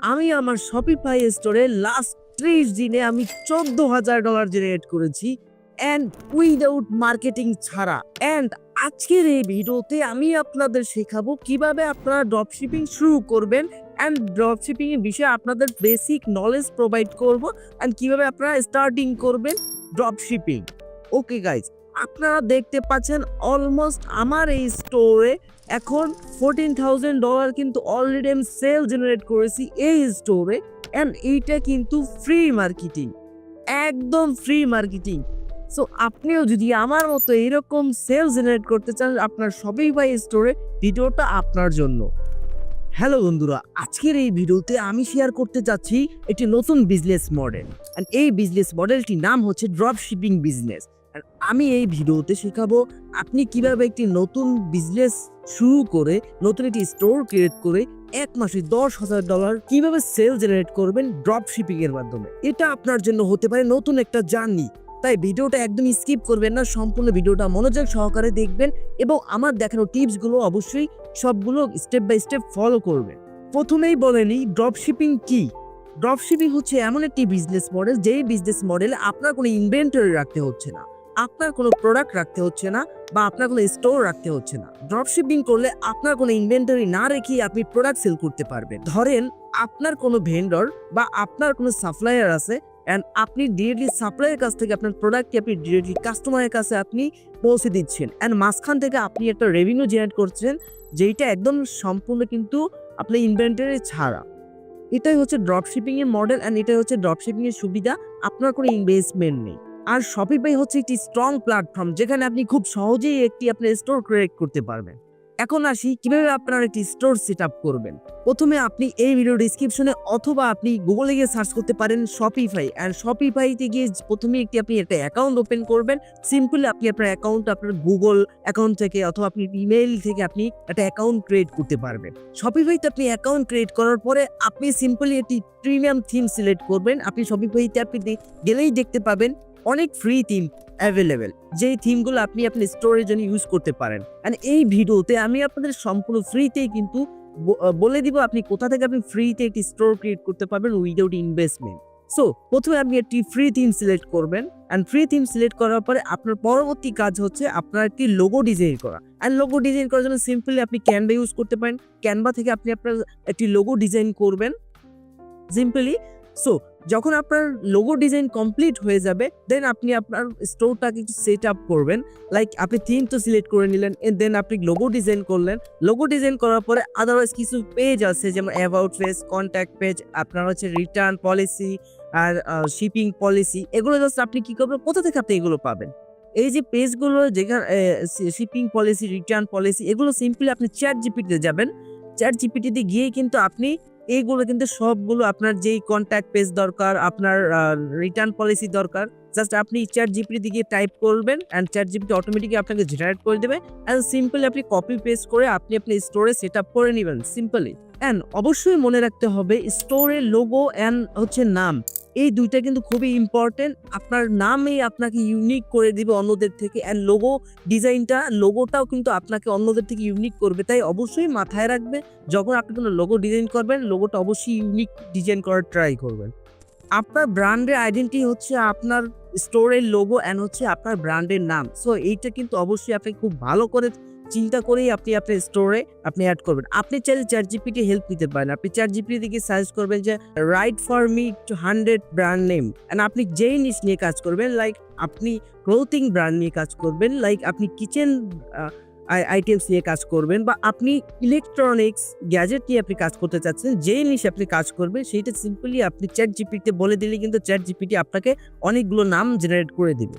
আমি আমার শপিফাই স্টোরে লাস্ট 30 দিনে আমি $14,000 জেনারেট করেছি অ্যান্ড উইদাউট মার্কেটিং ছাড়া। অ্যান্ড আজকের এই ভিডিওতে আমি আপনাদের শেখাবো কিভাবে আপনারা ড্রপশিপিং শুরু করবেন অ্যান্ড ড্রপশিপিং এর বিষয়ে আপনাদের বেসিক নলেজ প্রোভাইড করব অ্যান্ড কিভাবে আপনারা স্টার্টিং করবেন ড্রপশিপিং। ওকে গাইজ, আপনারা দেখতে পাচ্ছেন অলমোস্ট আমার এই স্টোরে এখন $14,000 কিন্তু অলরেডি আমি সেল জেনারেট করেছি এই স্টোরে। অ্যান্ড এইটা কিন্তু ফ্রি মার্কেটিং, একদম ফ্রি মার্কেটিং। সো আপনিও যদি আমার মতো এরকম সেল জেনারেট করতে চান আপনার শপিফাই স্টোরে, ভিডিওটা আপনার জন্য। হ্যালো বন্ধুরা, আজকের এই ভিডিওতে আমি শেয়ার করতে চাচ্ছি একটি নতুন বিজনেস মডেল। অ্যান্ড এই বিজনেস মডেলটির নাম হচ্ছে ড্রপ শিপিং বিজনেস। আমি এই ভিডিওতে শেখাবো আপনি কিভাবে একটি নতুন বিজনেস শুরু করে, নতুন একটি স্টোর ক্রিয়েট করে এক মাসে $10,000 কিভাবে সেল জেনারেট করবেন ড্রপ শিপিং এর মাধ্যমে। এটা আপনার জন্য হতে পারে নতুন একটা জার্নি। তাই ভিডিওটা একদম স্কিপ করবেন না, সম্পূর্ণ ভিডিওটা মনোযোগ সহকারে দেখবেন এবং আমার দেখানো টিপসগুলো অবশ্যই সবগুলো স্টেপ বাই স্টেপ ফলো করবেন। প্রথমেই বলে নিই ড্রপ শিপিং কি। ড্রপ শিপিং হচ্ছে এমন একটি বিজনেস মডেল যেই বিজনেস মডেলে আপনার কোনো ইনভেন্টরি রাখতে হচ্ছে না, আপনার কোনো প্রোডাক্ট রাখতে হচ্ছে না বা আপনার কোনো স্টোর রাখতে হচ্ছে না। ড্রপ শিপিং করলে আপনার কোনো ইনভেন্টরি না রেখেই আপনি প্রোডাক্ট সেল করতে পারবেন। ধরেন আপনার কোনো ভেন্ডর বা আপনার কোনো সাপ্লায়ার আছে অ্যান্ড আপনি ডিরেক্টলি সাপ্লায়ারের কাছ থেকে আপনার প্রোডাক্টকে আপনি ডিরেক্টলি কাস্টমারের কাছে আপনি পৌঁছে দিচ্ছেন অ্যান্ড মাঝখান থেকে আপনি একটা রেভিনিউ জেনারেট করছেন, যেইটা একদম সম্পূর্ণ কিন্তু আপনার ইনভেন্টরি ছাড়া। এটাই হচ্ছে ড্রপ শিপিং এর মডেল অ্যান্ড এটাই হচ্ছে ড্রপ শিপিং এর সুবিধা। আপনার কোনো ইনভেস্টমেন্ট নেই। আর শপিফাই হচ্ছে একটি স্ট্রং প্ল্যাটফর্ম যেখানে আপনি খুব সহজেই একটি আপনার স্টোর ক্রিয়েট করতে পারবেন। এখন আসি কিভাবে আপনার একটি স্টোর সেট আপ করবেন। প্রথমে আপনি এই ভিডিও ডিসক্রিপশনে অথবা আপনি গুগলে গিয়ে সার্চ করতে পারেন শপিফাই, অ্যান্ড শপিফাইতে গিয়ে প্রথমে আপনি একটা অ্যাকাউন্ট ওপেন করবেন। সিম্পলি আপনি আপনার অ্যাকাউন্ট আপনার গুগল অ্যাকাউন্ট থেকে অথবা আপনি ইমেইল থেকে আপনি একটা অ্যাকাউন্ট ক্রিয়েট করতে পারবেন। শপিফাইতে আপনি অ্যাকাউন্ট ক্রিয়েট করার পরে আপনি সিম্পলি একটি প্রিমিয়াম থিম সিলেক্ট করবেন। আপনি শপিফাইতে আপনি গেলেই দেখতে পাবেন অনেক ফ্রি থিম অ্যাভেলেবেল, যেই থিমগুলো আপনি আপনার স্টোরের জন্য ইউজ করতে পারেন। অ্যান্ড এই ভিডিওতে আমি আপনাদের সম্পূর্ণ ফ্রিতেই কিন্তু বলে দিব আপনি কোথা থেকে আপনি ফ্রিতে একটি স্টোর ক্রিয়েট করতে পারবেন উইদাউট ইনভেস্টমেন্ট। সো প্রথমে আপনি একটি ফ্রি থিম সিলেক্ট করবেন অ্যান্ড ফ্রি থিম সিলেক্ট করার পরে আপনার পরবর্তী কাজ হচ্ছে আপনার একটি লোগো ডিজাইন করা। অ্যান্ড লোগো ডিজাইন করার জন্য সিম্পলি আপনি ক্যানভা ইউজ করতে পারেন। ক্যানভা থেকে আপনি আপনার একটি লোগো ডিজাইন করবেন সিম্পলি। সো যখন আপনার লোগো ডিজাইন কমপ্লিট হয়ে যাবে দেন আপনি আপনার স্টোরটাকে একটু সেট আপ করবেন। লাইক আপনি থিম তো সিলেক্ট করে নিলেন, দেন আপনি লোগো ডিজাইন করলেন। লোগো ডিজাইন করার পরে আদারওয়াইজ কিছু পেজ আছে যেমন অ্যাবাউট পেজ, কন্ট্যাক্ট পেজ, আপনার হচ্ছে রিটার্ন পলিসি আর শিপিং পলিসি। এগুলো জাস্ট আপনি কি করবেন, কোথা থেকে আপনি এগুলো পাবেন? এই যে পেজগুলো যেখানে শিপিং পলিসি, রিটার্ন পলিসি, এগুলো সিম্পলি আপনি চ্যাট জিপিটিতে যাবেন। চ্যাট জিপিটিতে গিয়ে কিন্তু আপনি এইগুলো কিন্তু সবগুলো আপনার যেই কন্ট্যাক্ট পেজ দরকার, আপনার রিটার্ন পলিসি দরকার, জাস্ট আপনি চ্যাট জিপিটি গিয়ে টাইপ করবেন অ্যান্ড চ্যাট জিপিটি অটোমেটিকলি আপনাকে জেনারেট করে দেবে অ্যান্ড সিম্পলি আপনি কপি পেস্ট করে আপনি স্টোরে সেট আপ করে নেবেন সিম্পলি। অ্যান্ড অবশ্যই মনে রাখতে হবে স্টোরের লোগো অ্যান্ড হচ্ছে নাম, এই দুইটা কিন্তু খুবই ইম্পর্টেন্ট। আপনার নামই আপনাকে ইউনিক করে দিবে অন্যদের থেকে অ্যান্ড লোগো ডিজাইনটা, লোগোটাও কিন্তু আপনাকে অন্যদের থেকে ইউনিক করবে। তাই অবশ্যই মাথায় রাখবে যখন আপনি কোনো লোগো ডিজাইন করবেন, লোগোটা অবশ্যই ইউনিক ডিজাইন করার ট্রাই করবেন। আপনার ব্র্যান্ডের আইডেন্টিটি হচ্ছে আপনার স্টোরের লোগো অ্যান্ড হচ্ছে আপনার ব্র্যান্ডের নাম। সো এইটা কিন্তু অবশ্যই আপনি খুব ভালো করে চিন্তা করেই আপনি আপনার স্টোরে আপনি অ্যাড করবেন। আপনি চাইলে চ্যাট জিপিটি হেল্প নিতে পারেন। আপনি চ্যাট জিপিটি থেকে সার্চ করবেন যে right for me 100 brand name and আপনি যেই নিশ নিয়ে কাজ করবেন, লাইক আপনি ক্লোথিং ব্র্যান্ড নিয়ে কাজ করবেন, লাইক আপনি কিচেন আইটেমস নিয়ে কাজ করবেন, বা আপনি ইলেকট্রনিক্স গ্যাজেট নিয়ে আপনি কাজ করতে চাচ্ছেন, যেই নিশে আপনি কাজ করবেন সেইটা সিম্পলি আপনি চ্যাট জিপিটিতে বলে দিলে কিন্তু চ্যাট জিপিটি আপনাকে অনেকগুলো নাম জেনারেট করে দিবে।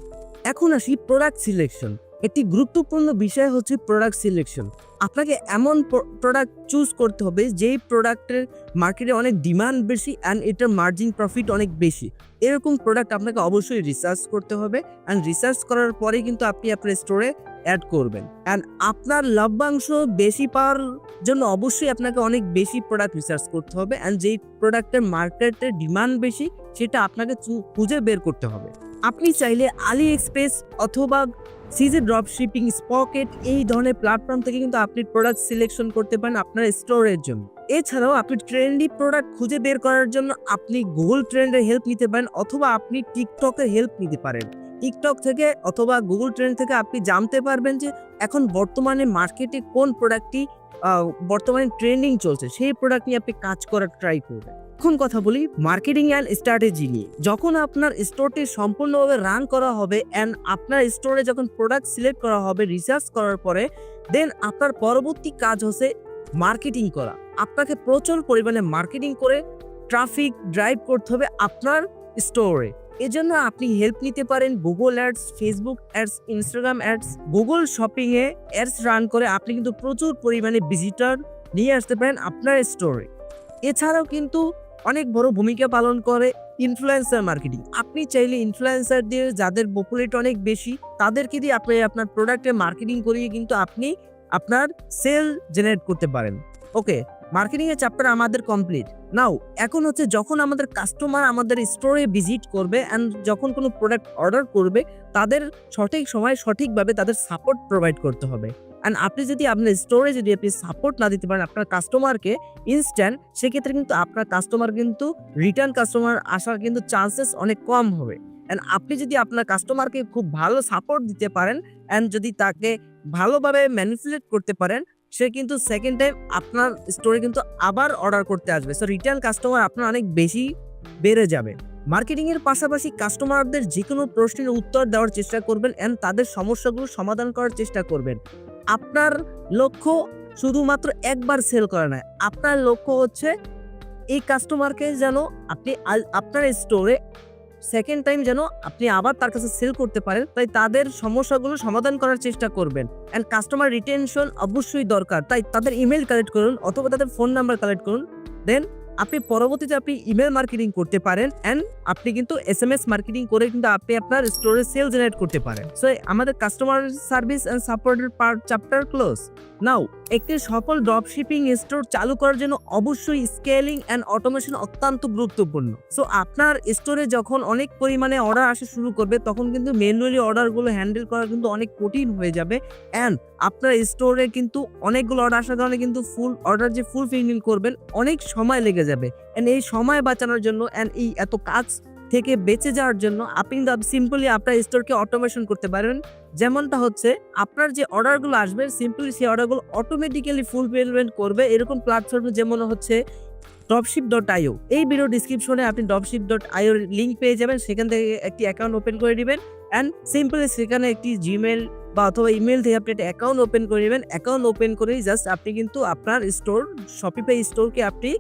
এখন আসি প্রোডাক্ট সিলেকশন। একটি গুরুত্বপূর্ণ বিষয় হচ্ছে প্রোডাক্ট সিলেকশন। আপনাকে এমন প্রোডাক্ট চুজ করতে হবে যেই প্রোডাক্টের মার্কেটে অনেক ডিমান্ড বেশি অ্যান্ড এটার মার্জিন প্রফিট অনেক বেশি। এরকম প্রোডাক্ট আপনাকে অবশ্যই রিসার্চ করতে হবে অ্যান্ড রিসার্চ করার পরে কিন্তু আপনি আপনার স্টোরে অ্যাড করবেন। অ্যান্ড আপনার লভ্যাংশ বেশি পাওয়ার জন্য অবশ্যই আপনাকে অনেক বেশি প্রোডাক্ট রিসার্চ করতে হবে অ্যান্ড যেই প্রোডাক্টের মার্কেটের ডিমান্ড বেশি সেটা আপনাকে খুঁজে বের করতে হবে। আপনি চাইলে আলি এক্সপ্রেস অথবা সিজে ড্রপ শিপিং, স্পকেট এই ধরনের প্ল্যাটফর্ম থেকে কিন্তু আপনি প্রোডাক্ট সিলেকশন করতে পারেন আপনার স্টোরের জন্য। এছাড়াও আপনি ট্রেন্ডি প্রোডাক্ট খুঁজে বের করার জন্য আপনি গুগল ট্রেন্ডের হেল্প নিতে পারেন, অথবা আপনি টিকটকের হেল্প নিতে পারেন। টিকটক থেকে অথবা গুগল ট্রেন্ড থেকে আপনি জানতে পারবেন যে এখন বর্তমানে মার্কেটে কোন প্রোডাক্টটি বর্তমানে ট্রেন্ডিং চলছে, সেই প্রোডাক্ট নিয়ে আপনি কাজ করার ট্রাই করবেন। এখন কথা বলি মার্কেটিং অ্যান্ড স্ট্র্যাটেজি নিয়ে। যখন আপনার স্টোরটি সম্পূর্ণভাবে রান করা হবে অ্যান্ড আপনার স্টোরে যখন প্রোডাক্ট সিলেক্ট করা হবে রিসার্চ করার পরে, দেন আপনার পরবর্তী কাজ হচ্ছে মার্কেটিং করা। আপনাকে প্রচুর পরিমাণে মার্কেটিং করে ট্রাফিক ড্রাইভ করতে হবে আপনার স্টোরে। এজন্য আপনি হেল্প নিতে পারেন Google ads, Facebook ads, Instagram ads. Google শপিংয়ে অ্যাডস রান করে আপনি কিন্তু প্রচুর পরিমাণে ভিজিটর নিয়ে আসতে পারেন আপনার স্টোরে। এছাড়াও কিন্তু অনেক বড় ভূমিকা পালন করে ইনফ্লুয়েন্সার মার্কেটিং। আপনি চাইলে ইনফ্লুয়েন্সার দিয়ে যাদের পপুলারিটি অনেক বেশি তাদেরকে দিয়ে আপনি আপনার প্রোডাক্টের মার্কেটিং করিয়ে কিন্তু আপনি আপনার সেল জেনারেট করতে পারেন। ওকে, মার্কেটিং এর চ্যাপ্টার আমাদের কমপ্লিট। নাও এখন হচ্ছে যখন আমাদের কাস্টমার আমাদের স্টোরে ভিজিট করবে অ্যান্ড যখন কোনো প্রোডাক্ট অর্ডার করবে, তাদের সঠিক সময় সঠিকভাবে তাদের সাপোর্ট প্রোভাইড করতে হবে। অ্যান্ড আপনি যদি আপনার স্টোরে যদি আপনি সাপোর্ট না দিতে পারেন আপনার কাস্টমারকে ইনস্ট্যান্ট, সেক্ষেত্রে কিন্তু আপনার কাস্টমার কিন্তু রিটার্ন কাস্টমার আসার কিন্তু চান্সেস অনেক কম হবে। অ্যান্ড আপনি যদি আপনার কাস্টমারকে খুব ভালো সাপোর্ট দিতে পারেন অ্যান্ড যদি তাকে ভালোভাবে ম্যানিপুলেট করতে পারেন, সে কিন্তু সেকেন্ড টাইম আপনার স্টোরে কিন্তু আবার অর্ডার করতে আসবে। সো রিটার্ন কাস্টমার আপনার অনেক বেশি বেড়ে যাবে। মার্কেটিং এর পাশাপাশি কাস্টমারদের যে কোনো প্রশ্নের উত্তর দেওয়ার চেষ্টা করবেন অ্যান্ড তাদের সমস্যাগুলো সমাধান করার চেষ্টা করবেন। আপনার লক্ষ্য শুধুমাত্র একবার সেল করা নয়, আপনার লক্ষ্য হচ্ছে এই কাস্টমারকে যেন আপনি আপনার স্টোরে সেকেন্ড টাইম যেন আপনি আবার তার কাছে সেল করতে পারেন। তাই তাদের সমস্যাগুলো সমাধান করার চেষ্টা করবেন। অ্যান্ড কাস্টমার রিটেনশন অবশ্যই দরকার, তাই তাদের ইমেল কালেক্ট করুন অথবা তাদের ফোন নাম্বার কালেক্ট করুন। দেন আপনি পরবর্তীতে আপনি ইমেল মার্কেটিং করতে পারেন অ্যান্ড আপনি কিন্তু SMS মার্কেটিং করে কিন্তু আপনি আপনার স্টোরে সেল জেনারেট করতে পারেন। সো আমাদের কাস্টমার সার্ভিস অ্যান্ড সাপোর্টের পার্ট চ্যাপ্টার ক্লোজ। নাও একটি সফল ড্রপশিপিং স্টোর চালু করার জন্য অবশ্যই স্কেলিং অ্যান্ড অটোমেশন অত্যন্ত গুরুত্বপূর্ণ। সো আপনার স্টোরে যখন অনেক পরিমাণে অর্ডার আসা শুরু করবে তখন কিন্তু ম্যানুয়ালি অর্ডারগুলো হ্যান্ডেল করা কিন্তু অনেক কঠিন হয়ে যাবে অ্যান্ড আপনার স্টোরে কিন্তু অনেকগুলো অর্ডার আসার কারণে কিন্তু ফুলফিল করবেন অনেক সময় লেগে যাবে। অ্যান্ড এই সময় বাঁচানোর জন্য অ্যান্ড এই এত কাজ থেকে বেঁচে যাওয়ার জন্য আপনি সিম্পলি আপনার স্টোরকে অটোমেশন করতে পারেন। যেমনটা হচ্ছে আপনার যে অর্ডারগুলো আসবে সিম্পলি সেই অর্ডারগুলো অটোমেটিক্যালি ফুলফিলমেন্ট করবে এরকম প্ল্যাটফর্মে, যেমন হচ্ছে dropship.io। এই ভিডিও ডিসক্রিপশনে আপনি dropship.io লিঙ্ক পেয়ে যাবেন, সেখান থেকে একটি অ্যাকাউন্ট ওপেন করে দিবেন অ্যান্ড সিম্পলি সেখানে একটি জিমেল বা অথবা ইমেল থেকে আপনি একটা অ্যাকাউন্ট ওপেন করে নেবেন। অ্যাকাউন্ট ওপেন করেই জাস্ট আপনি কিন্তু আপনার স্টোর শপিফাই স্টোরকে আপনি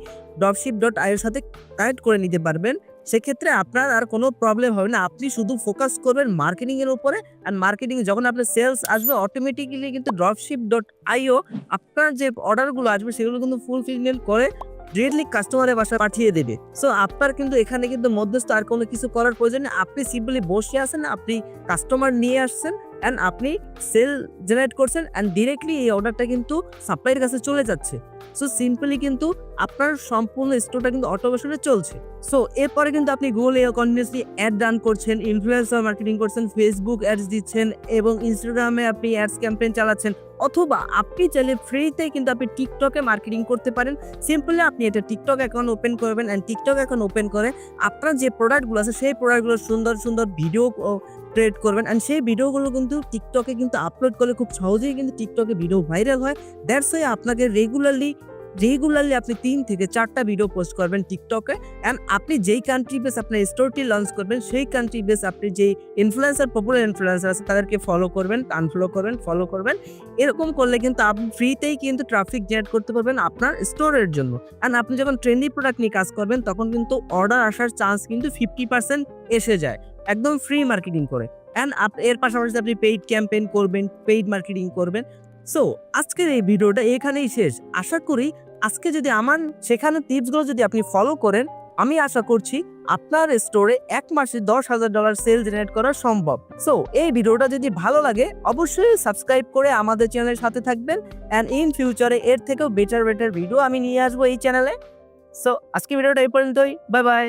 dropship.io সাথে কানেক্ট করে নিতে পারবেন। সেক্ষেত্রে আপনার আর কোনো প্রবলেম হবে না, আপনি শুধু ফোকাস করবেন মার্কেটিং এর উপরে। আর মার্কেটিং যখন আপনার সেলস আসবে অটোমেটিক্যালি কিন্তু dropship.io আপনার যে অর্ডারগুলো আসবে সেগুলো কিন্তু ফুলফিলমেন্ট করে ডিরেক্টলি কাস্টমারের বাসায় পাঠিয়ে দেবে। সো আপনার কিন্তু এখানে কিন্তু মধ্যস্থ আর কোনো কিছু করার প্রয়োজন নেই, আপনি সিম্পলি বসে আছেন, আপনি কাস্টমার নিয়ে আসছেন অ্যান্ড আপনি সেল জেনারেট করছেন অ্যান্ড ডিরেক্টলি এই অর্ডারটা কিন্তু সাপ্লাইয়ের কাছে চলে যাচ্ছে। সো সিম্পলি কিন্তু আপনার সম্পূর্ণ স্টোরটা কিন্তু অটোমেশনে চলছে। সো এরপরে কিন্তু আপনি গুগলে কন্টিনিউসলি অ্যাড রান করছেন, ইনফ্লুয়েন্সার মার্কেটিং করছেন, ফেসবুক অ্যাডস দিচ্ছেন এবং ইনস্টাগ্রামে আপনি অ্যাডস ক্যাম্পেইন চালাচ্ছেন, অথবা আপনি চাইলে ফ্রিতে কিন্তু আপনি টিকটকে মার্কেটিং করতে পারেন। সিম্পলি আপনি এটা টিকটক অ্যাকাউন্ট ওপেন করবেন অ্যান্ড টিকটক অ্যাকাউন্ট ওপেন করে আপনার যে প্রোডাক্টগুলো আছে সেই প্রোডাক্টগুলো সুন্দর সুন্দর ভিডিও ক্রিয়েট করবেন অ্যান্ড সেই ভিডিওগুলো কিন্তু টিকটকে কিন্তু আপলোড করলে খুব সহজেই কিন্তু টিকটকে ভিডিও ভাইরাল হয়। দ্যাটস ওয়াই আপনাকে রেগুলারলি আপনি 3 থেকে 4টা ভিডিও পোস্ট করবেন টিকটকে অ্যান্ড আপনি যেই কান্ট্রি বেস আপনার স্টোরটি লঞ্চ করবেন সেই কান্ট্রি বেস আপনি যেই পপুলার ইনফ্লুয়েন্সার আছে তাদেরকে ফলো করবেন, আনফলো করবেন, ফলো করবেন। এরকম করলে কিন্তু আপনি ফ্রিতেই কিন্তু ট্রাফিক জেনারেট করতে পারবেন আপনার স্টোরের জন্য। অ্যান্ড আপনি যখন ট্রেন্ডি প্রোডাক্ট নিয়ে কাজ করবেন তখন কিন্তু অর্ডার আসার চান্স কিন্তু 50% এসে যায় একদম ফ্রি মার্কেটিং করে। অ্যান্ড এর পাশাপাশি আপনি পেইড ক্যাম্পেইন করবেন, পেইড মার্কেটিং করবেন। সো আজকের এই ভিডিওটা এখানেই শেষ। আশা করি আজকে যদি আমার শেখানো টিপসগুলো যদি আপনি ফলো করেন, আমি আশা করছি আপনার স্টোরে 1 মাসে $10,000 সেল জেনারেট করা সম্ভব। সো এই ভিডিওটা যদি ভালো লাগে অবশ্যই সাবস্ক্রাইব করে আমাদের চ্যানেলের সাথে থাকবেন অ্যান্ড ইন ফিউচারে এর থেকেও বেটার ভিডিও আমি নিয়ে আসবো এই চ্যানেলে। সো আজকে ভিডিওটা এই পর্যন্তই, বাই বাই।